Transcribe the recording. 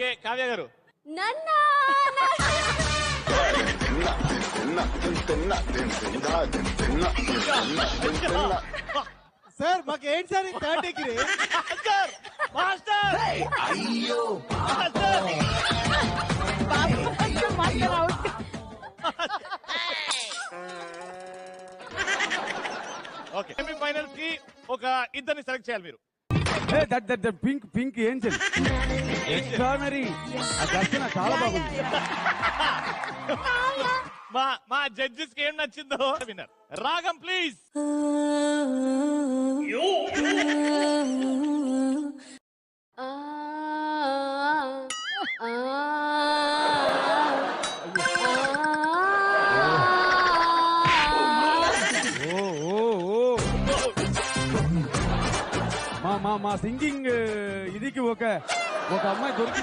Okay Kavya గారు. Sir మాకు ఏంటి sir third degree master master అయ్యో ఓకే సెమీఫైనల్స్ కి ఒక ఇద్దరిని సెలెక్ట్ చేయాలి మీరు. పింక్ పింక్ ఏంజల్ ఎక్స్ట్రానరీ దర్శన చాలా బాగుంది. మా జడ్జెస్ కి ఏం నచ్చిందో విన్నర్. రాగం ప్లీజ్. మా సింగింగ్ ఇదికి ఒక అమ్మాయి దొరికి